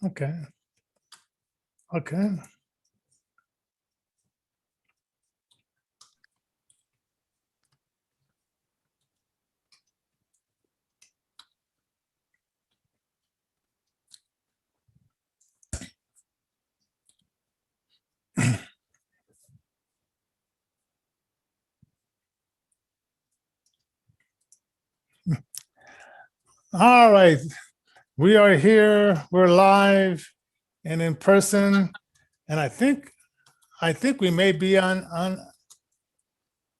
Okay. Okay. All right. We are here. We're live and in person. And I think we may be on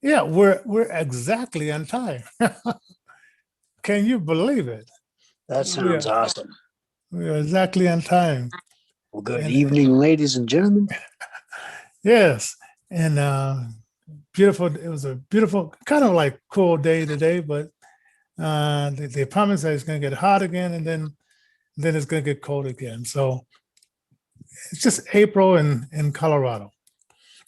yeah, we're exactly on time. Can you believe it? That We sounds are, awesome. we are exactly on time. Well, good And evening, ladies and gentlemen. yes. And beautiful. It was a beautiful, kind of like cool day today, but they promised that it's gonna get hot again and then it's gonna get cold again. So it's just April in Colorado.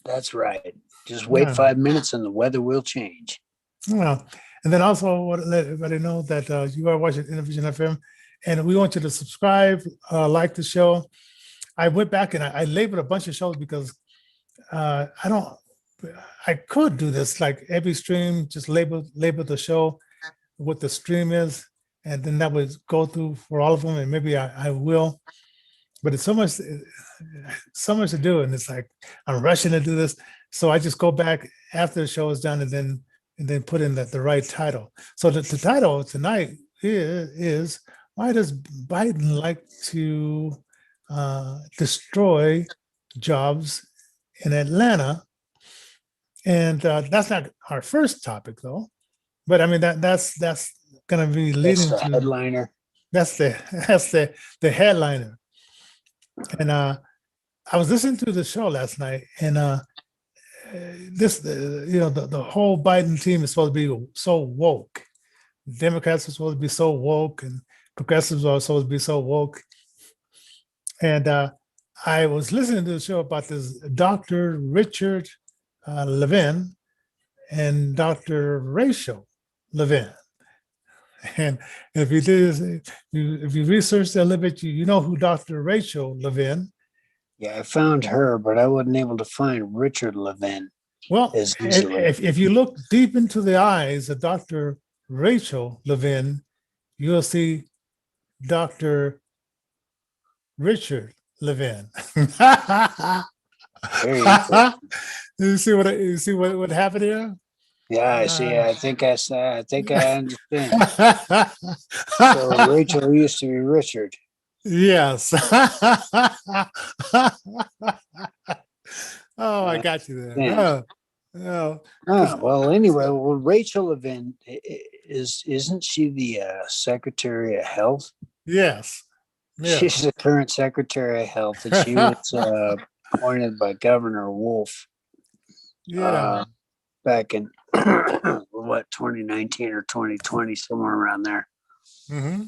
That's right. Just wait Yeah. 5 minutes and the weather will change. Well, and then also I want to let everybody know that you are watching Innervision FM, and we want you to subscribe, like the show. I went back and I labeled a bunch of shows because I don't. I could do this like every stream, just label the show, what the stream is, and then that would go through for all of them, and maybe I will. But it's so much to do, and it's like I'm rushing to do this, so I just go back after the show is done, and then put in the right title. So the title tonight is why does Biden like to destroy jobs in Atlanta? And that's not our first topic, though. But I mean that's going to be That's leading the to headliner. that's the headliner. And I was listening to the show last night, and this the whole Biden team is supposed to be so woke. Democrats are supposed to be so woke, and progressives are supposed to be so woke. And I was listening to the show about this Dr. Richard Levine and Dr. Rachel Levine. And if you do this, if you research a little bit, you know who Dr. Rachel Levine. Yeah, I found her, but I wasn't able to find Richard Levine Well, as easily. if you look deep into the eyes of Dr. Rachel Levine, you'll see Dr. Richard Levine. Very interesting. You see what happened here? Yeah, I see. I think I understand. So Rachel used to be Richard. Yes. Oh, I got you there. Yeah. Oh, Well, anyway, well, Rachel Levine isn't she the Secretary of Health? yes. She's the current Secretary of Health, and she was appointed by Governor Wolf Yeah. back in what 2019 or 2020, somewhere around there. hmm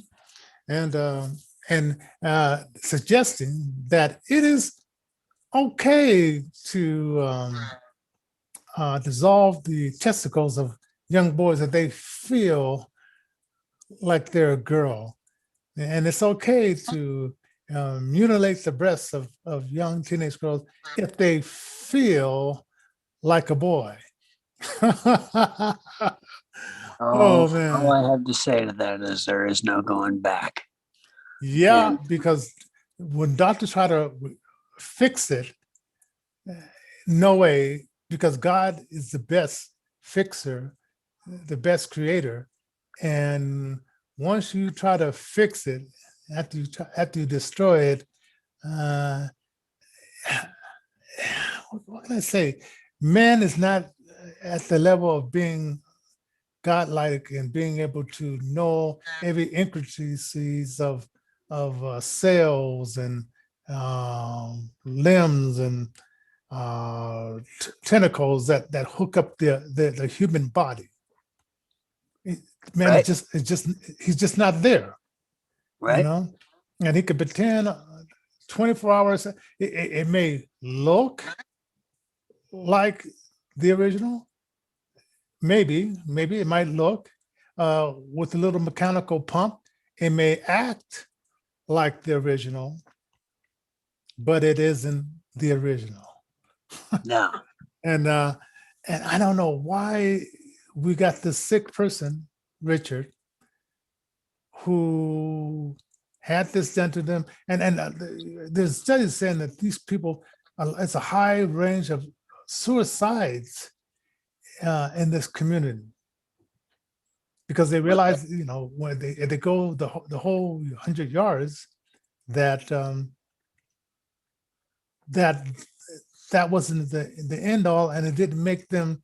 And suggesting that it is okay to dissolve the testicles of young boys that they feel like they're a girl. And it's okay to mutilate the breasts of young teenage girls if they feel like a boy. Oh, man. All I have to say to that is there is no going back. Yeah, And because when doctors try to fix it, no way, because God is the best fixer, the best creator. And once you try to fix it, after you destroy it, uh, what can I say? Man is not at the level of being godlike and being able to know every intricacies of cells and limbs and tentacles that hook up the human body. Man, right, he's just not there, you right. know. And he could pretend 24 hours. It may look like the original. Maybe it might look with a little mechanical pump. It may act like the original, but it isn't the original. No. And I don't know why we got this sick person, Richard, who had this done to them. And there's studies saying that these people, it's a high range of suicides in this community, because they realize, when they go the whole 100 yards, that that wasn't the end all, and it didn't make them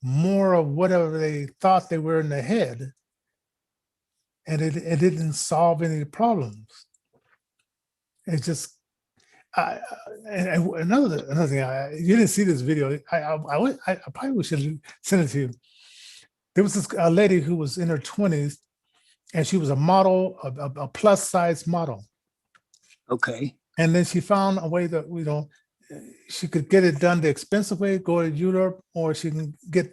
more of whatever they thought they were in their head, and it didn't solve any problems. It's just and another thing, you didn't see this video. I probably should send it to you. There was this lady who was in her 20s, and she was a model, a plus size model. Okay. And then she found a way that she could get it done the expensive way, go to Europe, or she can get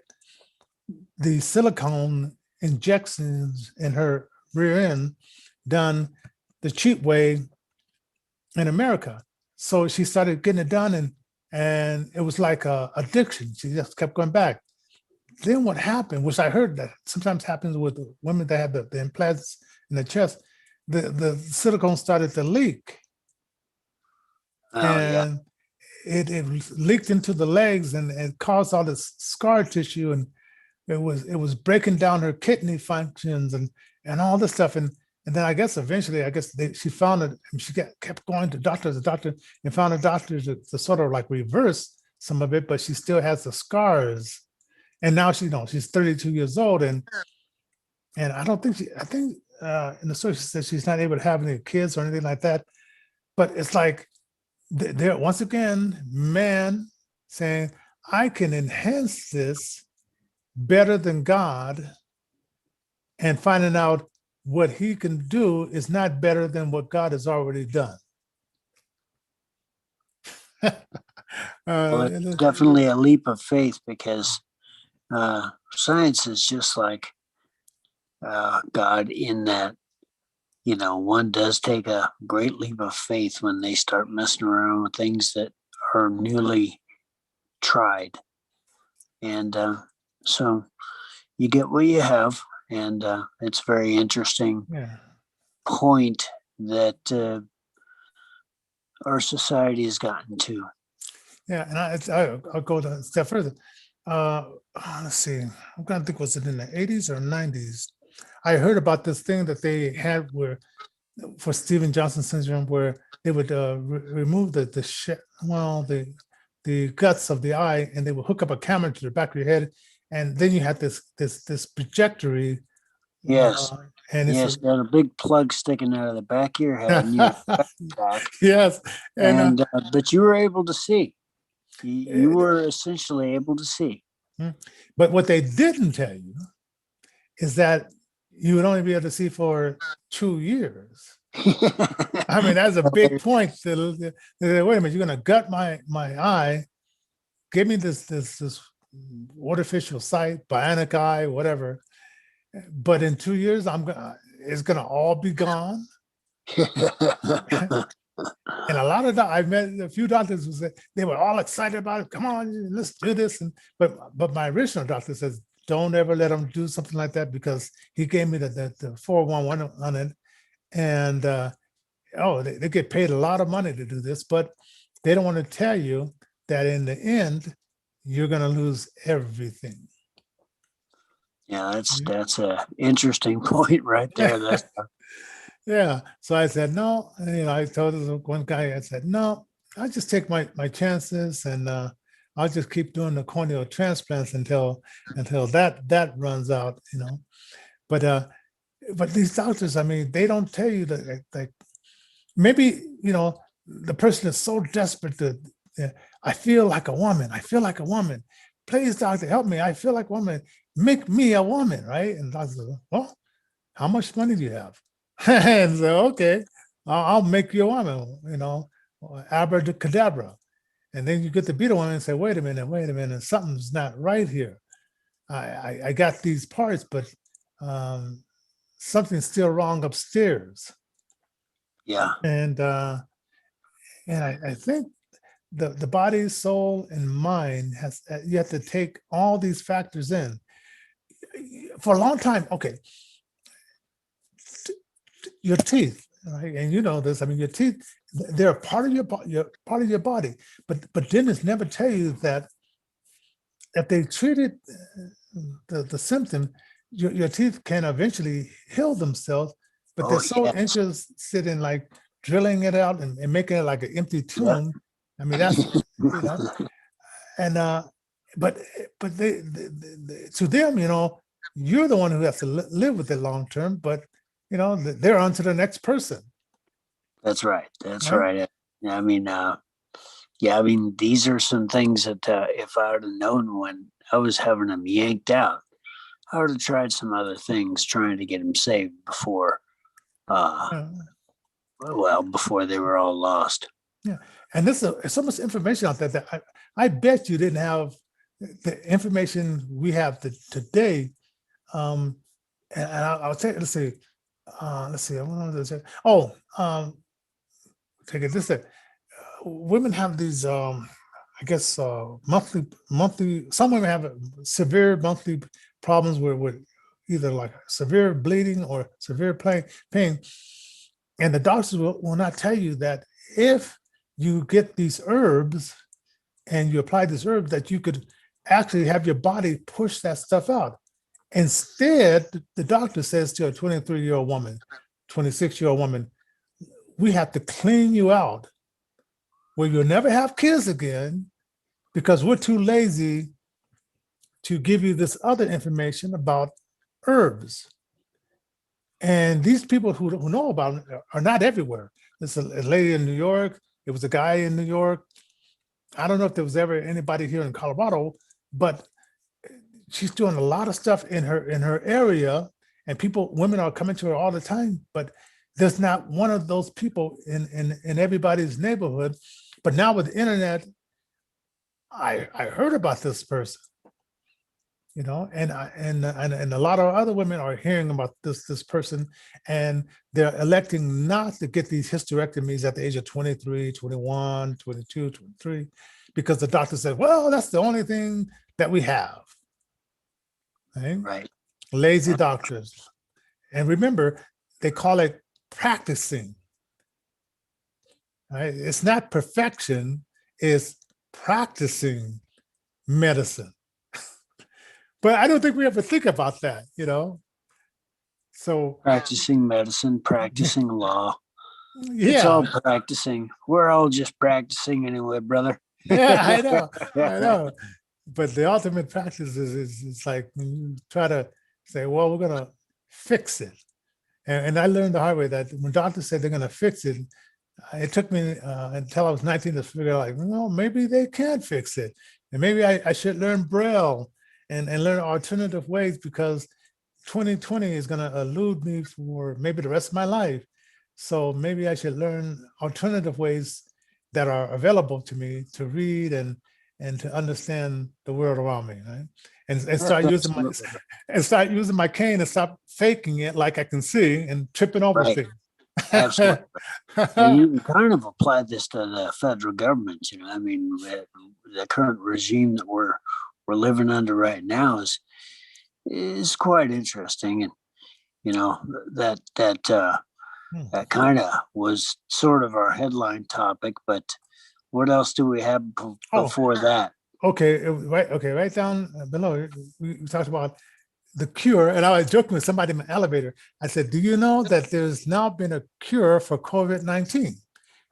the silicone injections in her rear end done the cheap way in America. So she started getting it done, and it was like a addiction. She just kept going back. Then what happened, which I heard that sometimes happens with the women that have the implants in the chest, the silicone started to leak. Oh, and it leaked into the legs, and it caused all this scar tissue, and it was breaking down her kidney functions and all this stuff. And then I guess eventually, she found it, and she kept going to doctor, and found a doctor to sort of like reverse some of it, but she still has the scars. And now she's 32 years old, and I don't think I think in the story she said she's not able to have any kids or anything like that. But it's like, there once again, man saying, I can enhance this better than God, and finding out what he can do is not better than what God has already done. well, it's definitely a leap of faith, because science is just like God, in that, one does take a great leap of faith when they start messing around with things that are newly tried. And so you get what you have. And it's a very interesting point that our society has gotten to. Yeah, and I'll go a step further. Let's see, I'm going to think, was it in the 80s or 90s? I heard about this thing that they had for Steven Johnson syndrome, where they would remove the guts of the eye, and they would hook up a camera to the back of your head, and then you had this trajectory. Yes. And yes, got a big plug sticking out of the back of your head. And yes, and but you were able to see. You were essentially able to see. But what they didn't tell you is that you would only be able to see for 2 years. I mean, that's a big point. Wait a minute, you're going to gut my eye, give me this artificial sight, bionic eye, whatever. But in 2 years, it's going to all be gone. And a lot of I've met a few doctors who said they were all excited about it. Come on, let's do this. But my original doctor says, don't ever let him do something like that, because he gave me the 411 on it. And they get paid a lot of money to do this, but they don't want to tell you that in the end, you're going to lose everything. Yeah, that's a interesting point right there. Yeah. So I said, no, I told one guy, I said, no, I just take my chances, and I'll just keep doing the corneal transplants until that runs out, But these doctors, I mean, they don't tell you that, like, maybe, the person is so desperate to, I feel like a woman. I feel like a woman. Please, doctor, help me. I feel like a woman. Make me a woman, right? And doctor says, well, how much money do you have? And so, okay, I'll make you a woman, abracadabra. And then you get to be the woman and say, wait a minute, something's not right here. I got these parts, but something's still wrong upstairs. Yeah. And And I think the body, soul, and mind has, you have to take all these factors in. For a long time, okay, your teeth, right? And you know this. I mean, your teeth, they're a part of your part of your body. But dentists never tell you that if they treated the symptom, your teeth can eventually heal themselves. But they're Oh, so yes. interested in like drilling it out and making it like an empty Yep. tomb. I mean, that's, you know, and but to them, you know, you're the one who has to live with it long term. But you know, they're on to the next person, That's right. That's right? right. I mean, yeah, I mean, these are some things that if I would have known when I was having them yanked out, I would have tried some other things trying to get them saved before, uh, Uh, well, before they were all lost. yeah, and this is so much information out there that I bet you didn't have the information we have today. Um, and I'll tell you, let's see. I want to say, oh, take it this way. Women have these, I guess, monthly. Some women have severe monthly problems with either like severe bleeding or severe pain. And the doctors will not tell you that if you get these herbs and you apply these herbs, that you could actually have your body push that stuff out. Instead, the doctor says to a 23-year-old woman, 26-year-old woman, we have to clean you out where you'll never have kids again because we're too lazy to give you this other information about herbs. And these people who know about it are not everywhere. There's a lady in New York. There was a guy in New York. I don't know if there was ever anybody here in Colorado, but she's doing a lot of stuff in her area, and women are coming to her all the time. But there's not one of those people in everybody's neighborhood. But now with the internet, I heard about this person, you know, and a lot of other women are hearing about this person, and they're electing not to get these hysterectomies at the age of 23, 21, 22, 23, because the doctor said, well, that's the only thing that we have. Right? Right. Lazy doctors. And remember, they call it practicing. Right? It's not perfection, it's practicing medicine. But I don't think we ever think about that, you know. So Practicing medicine, practicing law. It's yeah, all practicing. We're all just practicing anyway, brother. yeah, I know. But the ultimate practice is it's like when you try to say, well, we're gonna fix it. And I learned the hard way that when doctors said they're gonna fix it, it took me until I was 19 to figure out, like, well, maybe they can fix it. And maybe I should learn Braille and learn alternative ways, because 2020 is going to elude me for maybe the rest of my life. So maybe I should learn alternative ways that are available to me to read and to understand the world around me, right? And start using my cane and stop faking it like I can see and tripping over Right. things. Absolutely. And you can kind of apply this to the federal government. You know, I mean, the current regime that we're living under right now is quite interesting, and you know that kind of was sort of our headline topic. But what else do we have before that? Okay, right down below. We talked about the cure, and I was joking with somebody in the elevator. I said, "Do you know that there's now been a cure for COVID-19?"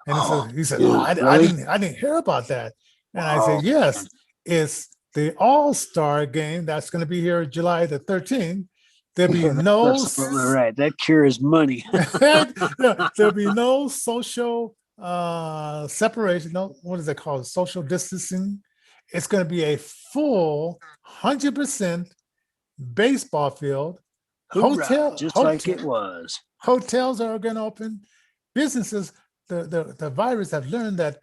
And he said, "Oh, really? I didn't hear about that." And I Oh, said, "Yes, it's the All-Star game that's going to be here July the 13th. There'll be no absolutely right. That cure is money. there'll be no social separation. No, what is it called? Social distancing. It's going to be a full 100% baseball field. Hoorah, just like it was. Hotels are going to open. Businesses, the virus have learned that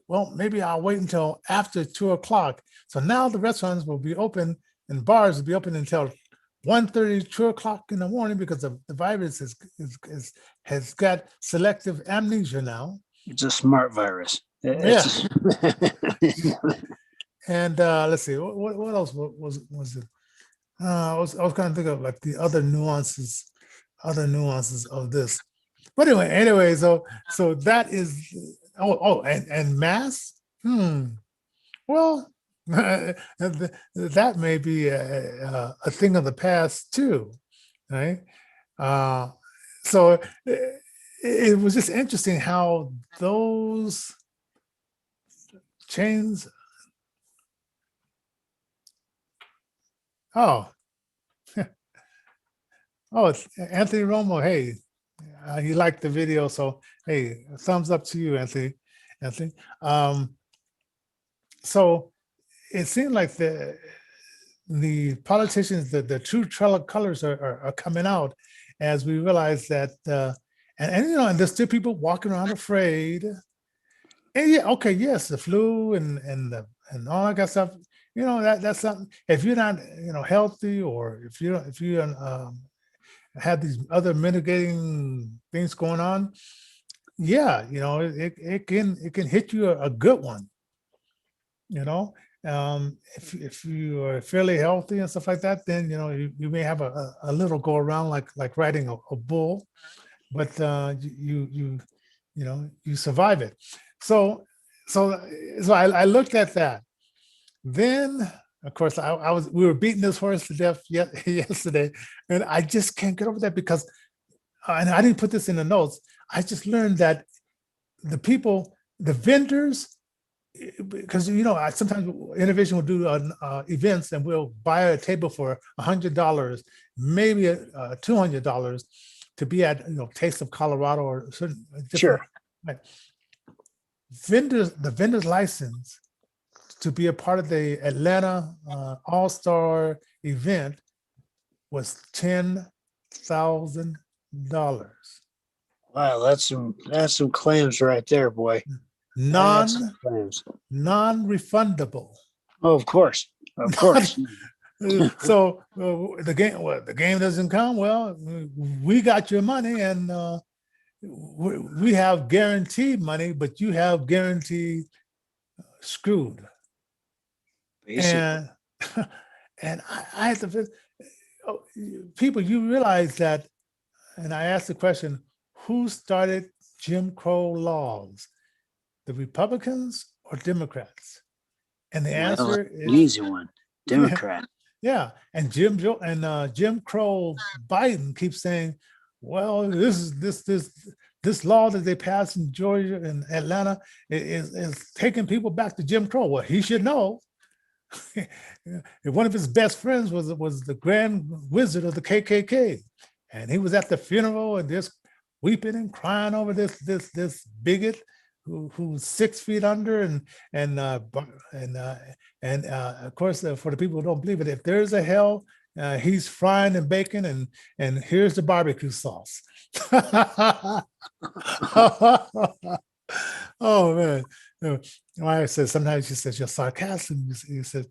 well, maybe I'll wait until after 2 o'clock. So now the restaurants will be open and bars will be open until 1:30, 2 o'clock in the morning, because the virus has got selective amnesia now. It's a smart virus. Yeah. It's And let's see, what else was it? I was kind of thinking of like the other nuances of this. But anyway, so that is and mass. Well, that may be a thing of the past too, right? Uh, so it was just interesting how those chains. Oh, oh, it's Anthony Romo. Hey, he liked the video, so hey, thumbs up to you, Anthony. Anthony. So it seemed like the politicians, the true colors are coming out as we realize that, and you know, and there's still people walking around afraid. And yeah, okay, yes, the flu and all that kind of stuff. You know, that's something. If you're not, you know, healthy, or if you have these other mitigating things going on, yeah, you know, it can hit you a good one. You know, if you are fairly healthy and stuff like that, then you know you may have a little go around like riding a bull, but you know you survive it. So so so I looked at that. Then of course we were beating this horse to death yesterday, and I just can't get over that because and I didn't put this in the notes. I just learned that the people, the vendors, because you know, sometimes Innervision will do events, and we'll buy a table for $100, maybe $200 to be at, you know, Taste of Colorado or certain different. sure. Right. The vendor's license to be a part of the Atlanta All-Star event was $10,000. Wow, that's some clams right there, boy. That's some clams. Non-refundable. Oh, of course. Of course. So the game doesn't come. Well, we got your money, and we have guaranteed money, but you have guaranteed screwed. Basically. And and I had to people, you realize that, and I asked the question, who started Jim Crow laws, the Republicans or Democrats? And the answer is an easy one. Democrat. Yeah, and Jim Crow Biden keeps saying, "Well, this law that they passed in Georgia and Atlanta is taking people back to Jim Crow." Well, he should know. One of his best friends was the Grand Wizard of the KKK, and he was at the funeral and just weeping and crying over this bigot who's 6 feet under, and of course, for the people who don't believe it, if there's a hell, he's frying and baking, and here's the barbecue sauce. Oh man, my says sometimes she says you're sarcastic. You said,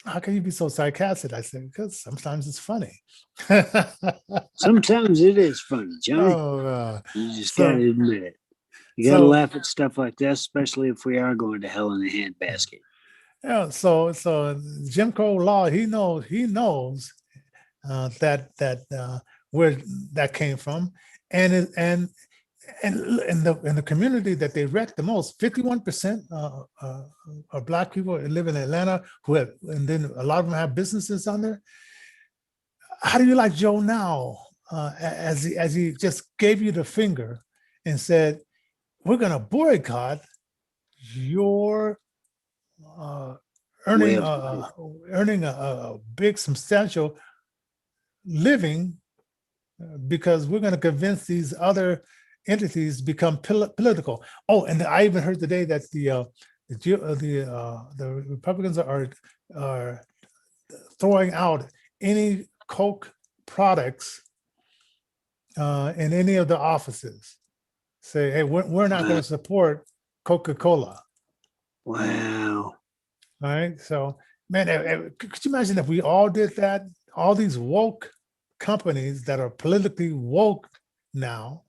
how can you be so sarcastic? I said, because sometimes it's funny. Sometimes it is funny, Johnny. Oh, you just gotta admit it. You gotta laugh at stuff like that, especially if we are going to hell in a handbasket. Yeah. So Jim Crow law, he knows that where that came from, and in the community that they wrecked the most, 51% of Black people live in Atlanta and then a lot of them have businesses on there. How do you like Joe now, as he just gave you the finger and said, we're going to boycott your earning a big substantial living, because we're going to convince these other entities become political. Oh, and I even heard today that the Republicans are throwing out any Coke products in any of the offices. Say, hey, we're not going to support Coca-Cola. Wow. All right. So, man, could you imagine if we all did that? All these woke companies that are politically woke now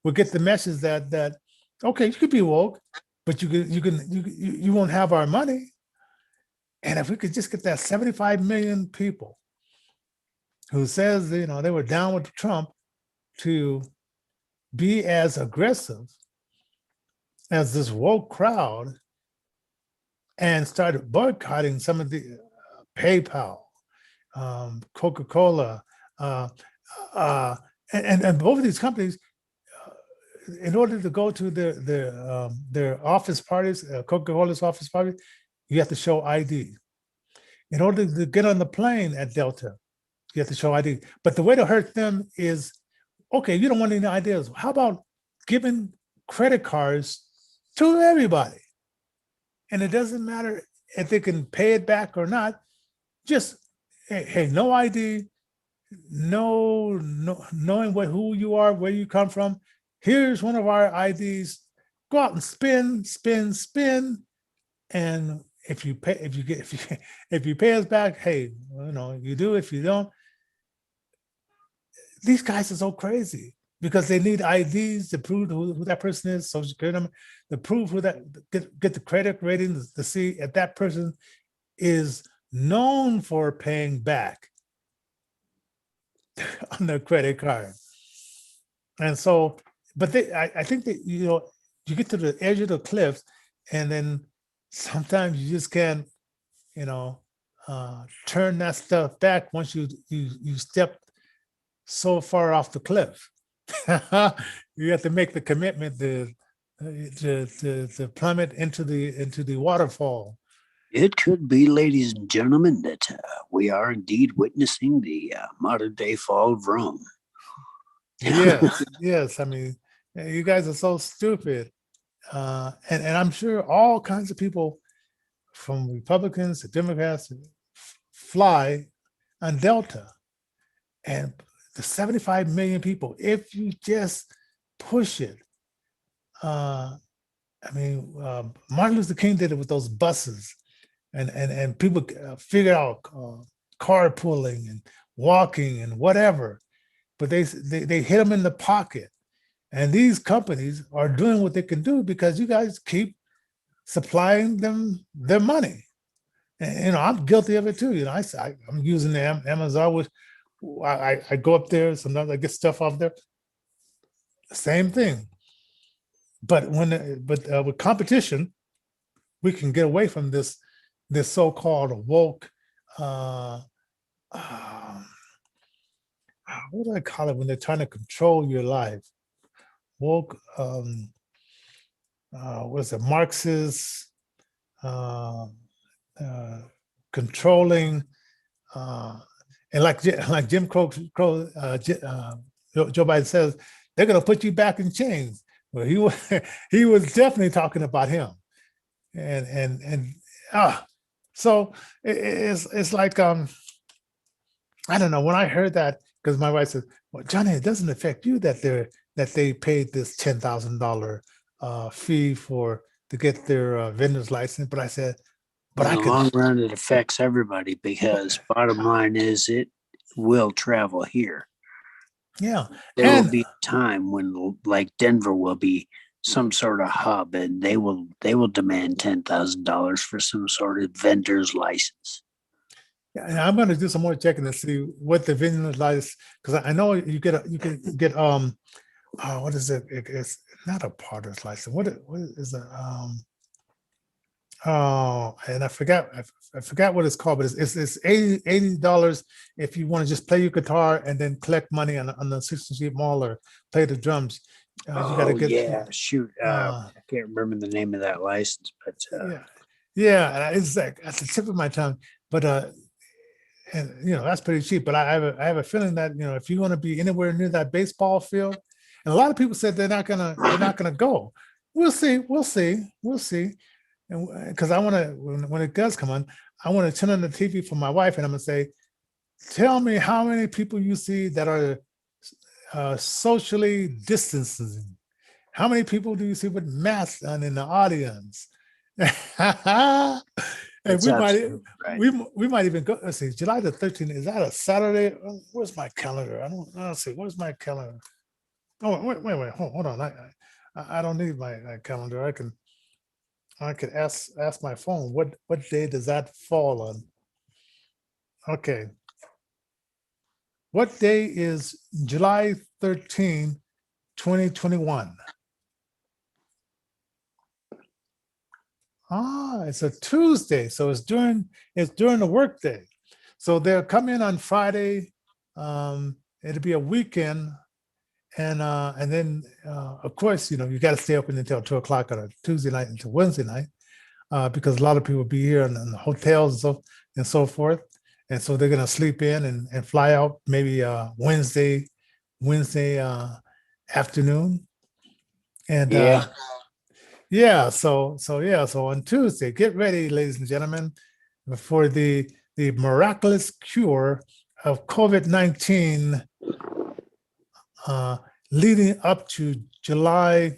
would get the message that Okay, you could be woke, but you won't have our money. And if we could just get that 75 million people who says, they were down with Trump to be as aggressive as this woke crowd and started boycotting some of the PayPal, Coca-Cola, uh, and both of these companies, in order to go to their office parties, Coca-Cola's office party, you have to show ID. In order to get on the plane at Delta, you have to show ID. But the way to hurt them is, okay, you don't want any ideas. How about giving credit cards to everybody? And it doesn't matter if they can pay it back or not. Just, hey, no ID, no knowing who you are, where you come from. Here's one of our IDs. Go out and spin. And if you pay us back, hey, you do. If you don't, these guys are so crazy because they need IDs to prove who that person is, social security number, to prove who that, get the credit rating to see if that person is known for paying back on their credit card. And so, but I think that, you get to the edge of the cliff, and then sometimes you just can't, turn that stuff back once you step so far off the cliff. You have to make the commitment to plummet into the waterfall. It could be, ladies and gentlemen, that we are indeed witnessing the modern day fall of Rome. Yes. I mean, you guys are so stupid. And I'm sure all kinds of people, from Republicans to Democrats, fly on Delta. And the 75 million people, if you just push it, Martin Luther King did it with those buses, and people figured out carpooling and walking and whatever, but they hit them in the pocket. And these companies are doing what they can do because you guys keep supplying them their money. And I'm guilty of it too. I'm using the Amazon, which I go up there, sometimes I get stuff off there. Same thing. But with competition, we can get away from this so-called woke. What do I call it when they're trying to control your life? Woke. Was it Marxist? Controlling. And like Jim Crow, Joe Biden says, they're going to put you back in chains. Well, he was definitely talking about him, so it's like I don't know. When I heard that, because my wife said, "Well, Johnny, it doesn't affect you that they paid this $10,000 fee to get their vendor's license," but I said, "But in the long run, it affects everybody because bottom line is it will travel here." Yeah. There will be a time when, like, Denver will be some sort of hub, and they will demand $10,000 for some sort of vendor's license. Yeah, and I'm going to do some more checking to see what the vendor's license, because I know you can get what is it? It's not a partner's license. What is it? And I forgot what it's called, but it's $80 if you want to just play your guitar and then collect money on the 16th Street Mall or play the drums. You got to get shoot. I can't remember the name of that license, but it's like at the tip of my tongue. But and that's pretty cheap. But I have a feeling that if you want to be anywhere near that baseball field, and a lot of people said they're not gonna go. We'll see. And because I want to, when it does come on, I want to turn on the TV for my wife, and I'm gonna say, "Tell me how many people you see that are socially distancing. How many people do you see with masks on in the audience?" And we might even go. Let's see, July the 13th. Is that a Saturday? Where's my calendar? I don't see. Where's my calendar? Oh, wait. Hold on. I don't need my calendar. I could ask my phone, what day does that fall on? Okay. What day is July 13, 2021? It's a Tuesday, so it's during the workday. So they'll come in on Friday. It'll be a weekend, and then of course, you got to stay open until 2 o'clock on a Tuesday night until Wednesday night, because a lot of people will be here in the hotels and so forth, and so they're gonna sleep in and fly out maybe Wednesday afternoon, and Yeah. yeah, so on Tuesday, get ready, ladies and gentlemen, for the miraculous cure of COVID-19, leading up to July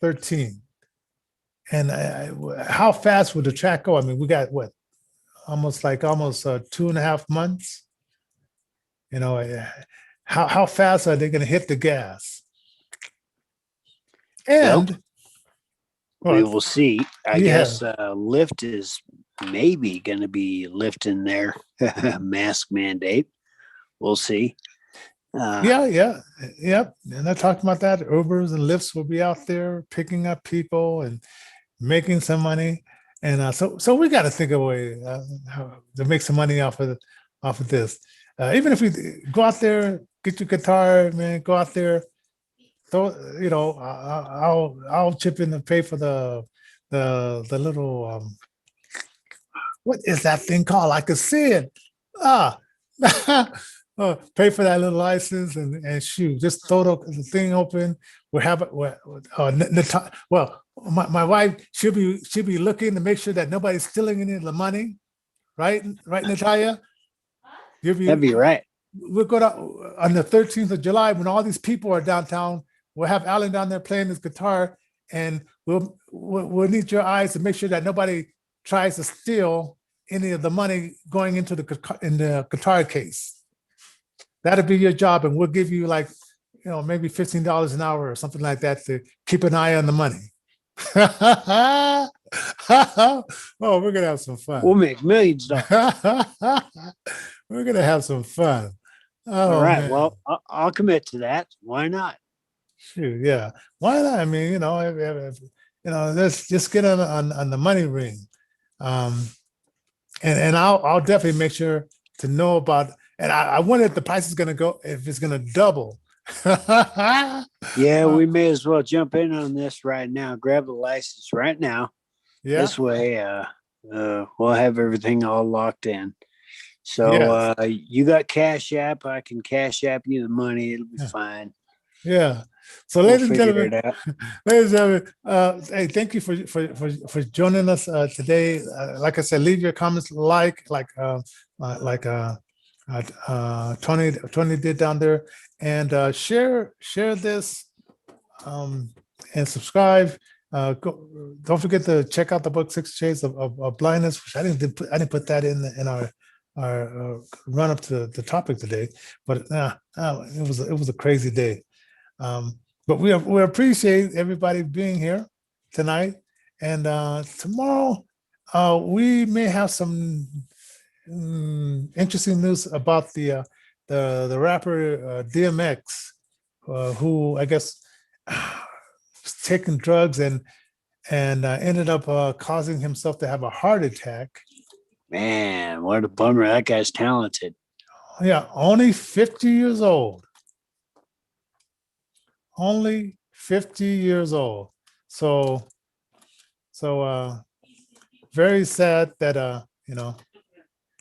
13. And how fast would the track go? I mean, we got what, almost 2.5 months. How fast are they going to hit the gas? Well, And we well, will see. I yeah, guess Lyft is maybe going to be lifting their mask mandate. We'll see. yep. And I talked about that. Ubers and Lyfts will be out there picking up people and making some money. And so we got to think of a way how to make some money off of this. Even if we go out there, get your guitar, man, go out there. So I'll chip in and pay for the little what is that thing called? I could see it. Ah, pay for that little license and shoot, just throw the thing open. We'll have it. Well, my wife she'll be looking to make sure that nobody's stealing any of the money, right? Right, Natalia. That'd be right. We'll go to on the 13th of July when all these people are downtown. We'll have Alan down there playing his guitar, and we'll need your eyes to make sure that nobody tries to steal any of the money going into the guitar case. That'll be your job, and we'll give you maybe $15 an hour or something like that to keep an eye on the money. Oh, we're gonna have some fun. We'll make millions of dollars. We're gonna have some fun. All Oh right. man. Well, I'll commit to that. Why not? Shoot, yeah. Why not? I mean, let's just get on the money ring. And I'll definitely make sure to know about, and I wonder if the price is gonna go, if it's gonna double. Yeah, we may as well jump in on this right now. Grab the license right now. Yeah. This way, we'll have everything all locked in. So Yes. you got Cash App. I can Cash App you the money. It'll be fine. Yeah. So, We'll ladies and figure gentlemen, it out. ladies and gentlemen, hey, thank you for joining us today. Like I said, leave your comments like Tony did down there, and share this, and subscribe. Don't forget to check out the book Six Shades of Blindness, which I didn't put that in our run up to the topic today, but it was a crazy day. But we appreciate everybody being here tonight, and tomorrow we may have some interesting news about the rapper DMX, who I guess was taking drugs and ended up causing himself to have a heart attack. Man, what a bummer. That guy's talented. Yeah, only 50 years old. Only 50 years old. So very sad that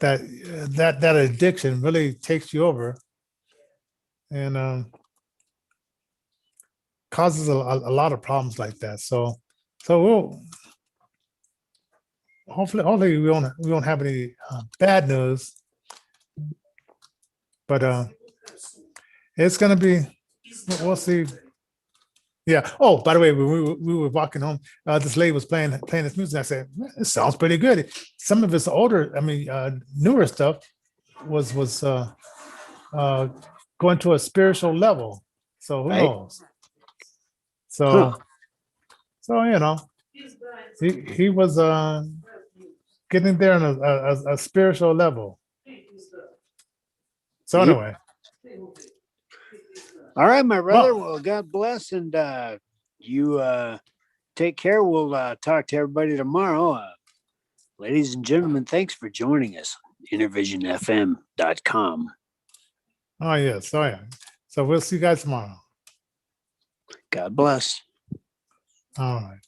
that addiction really takes you over and causes a lot of problems like that. So we'll hopefully we won't have any bad news, but it's gonna be, we'll see. Yeah. Oh, by the way, we were walking home. This lady was playing this music. I said, "It sounds pretty good." Some of it's older. I mean, newer stuff was going to a spiritual level. So who Right. knows? So, so he was getting there on a spiritual level. So Yep. anyway, All right, my brother. Well- Well, God bless, and you take care. We'll talk to everybody tomorrow. Ladies and gentlemen, thanks for joining us. InnervisionFM.com. oh yes, oh yeah. So we'll see you guys tomorrow. God bless. All right.